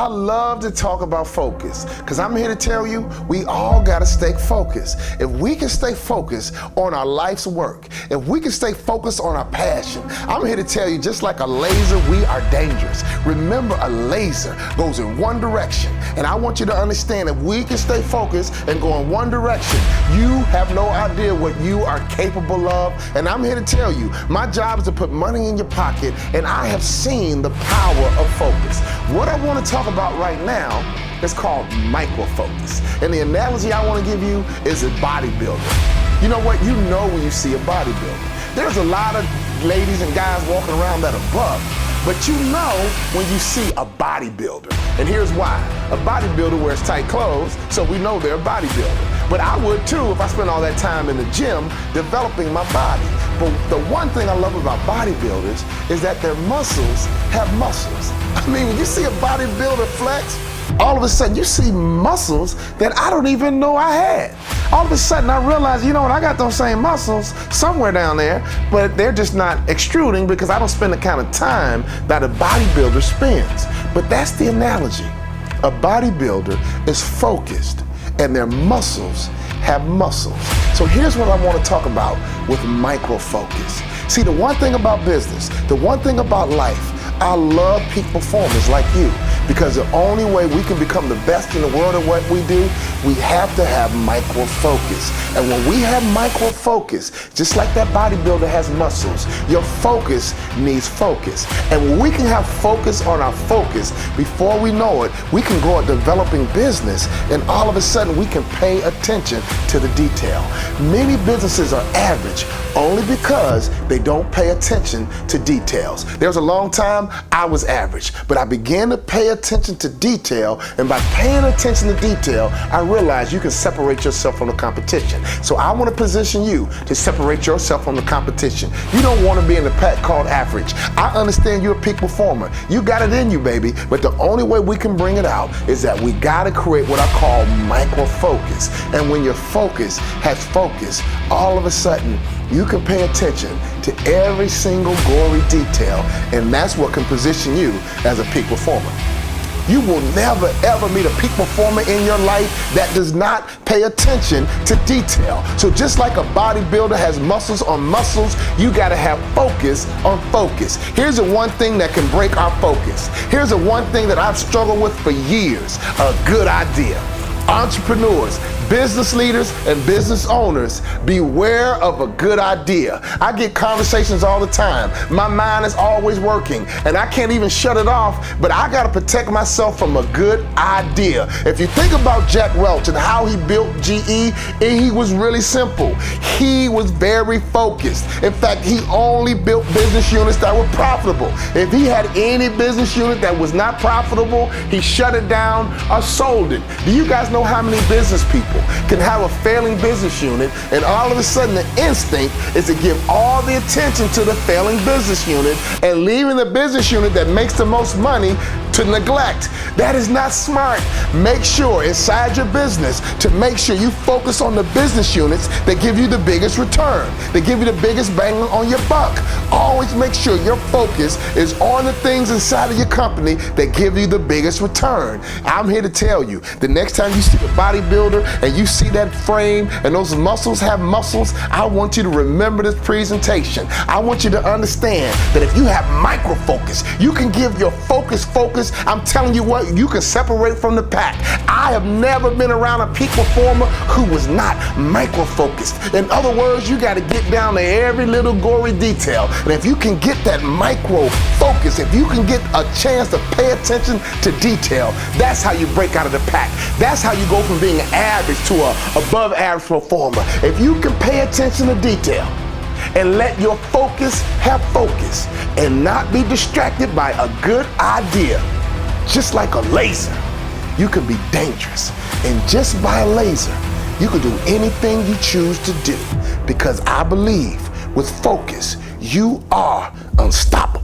I love to talk about focus because I'm here to tell you we all got to stay focused. If we can stay focused on our life's work, if we can stay focused on our passion, I'm here to tell you just like a laser, we are dangerous. Remember, a laser goes in one direction, and I want you to understand if we can stay focused and go in one direction, you have no idea what you are capable of. And I'm here to tell you, my job is to put money in your pocket, and I have seen the power of focus. What I want to talk about right now is called microfocus. And the analogy I want to give you is a bodybuilder. You know what? You know when you see a bodybuilder. There's a lot of ladies and guys walking around that are buff, but you know when you see a bodybuilder. And here's why. A bodybuilder wears tight clothes, so we know they're a bodybuilder. But I would too if I spent all that time in the gym developing my body. But the one thing I love about bodybuilders is that their muscles have muscles. I mean, when you see a bodybuilder flex, all of a sudden you see muscles that I don't even know I had. All of a sudden I realize, you know what, I got those same muscles somewhere down there, but they're just not extruding because I don't spend the kind of time that a bodybuilder spends. But that's the analogy. A bodybuilder is focused and their muscles have muscles. So here's what I want to talk about with microfocus. See, the one thing about business, the one thing about life, I love peak performers like you, because the only way we can become the best in the world at what we do, we have to have microfocus. And when we have microfocus, just like that bodybuilder has muscles, your focus needs focus. And when we can have focus on our focus, before we know it, we can grow a developing business, and all of a sudden we can pay attention to the detail. Many businesses are average only because they don't pay attention to details. There was a long time I was average, but I began to pay attention to detail, and by paying attention to detail, I realized you can separate yourself from the competition. So I want to position you to separate yourself from the competition. You don't want to be in the pack called average. I understand you're a peak performer. You got it in you, baby, but the only way we can bring it out is that we got to create what I call microfocus. And when your focus has focus, all of a sudden, you can pay attention to every single gory detail, and that's what can position you as a peak performer. You will never ever meet a peak performer in your life that does not pay attention to detail. So just like a bodybuilder has muscles on muscles, you gotta have focus on focus. Here's the one thing that can break our focus. Here's the one thing that I've struggled with for years, a good idea. Entrepreneurs, business leaders, and business owners, beware of a good idea. I get conversations all the time. My mind is always working, and I can't even shut it off, but I gotta protect myself from a good idea. If you think about Jack Welch and how he built GE, he was really simple. He was very focused. In fact, he only built business units that were profitable. If he had any business unit that was not profitable, he shut it down or sold it. Do you guys know how many business people can have a failing business unit, and all of a sudden the instinct is to give all the attention to the failing business unit and leaving the business unit that makes the most money to neglect? That is not smart. Make sure inside your business to make sure you focus on the business units that give you the biggest return, that give you the biggest bang on your buck. Always make sure your focus is on the things inside of your company that give you the biggest return. I'm here to tell you, the next time you see a bodybuilder and you see that frame and those muscles have muscles, I want you to remember this presentation. I want you to understand that if you have microfocus, you can give your focus. I'm telling you what, you can separate from the pack. I have never been around a peak performer who was not microfocused. In other words, you got to get down to every little gory detail. And if you can get that micro focus, if you can get a chance to pay attention to detail, that's how you break out of the pack. That's how you go from being an average to a above average performer. If you can pay attention to detail and let your focus have focus and not be distracted by a good idea, just like a laser, you can be dangerous. And just by a laser, you can do anything you choose to do, because I believe with focus, you are unstoppable.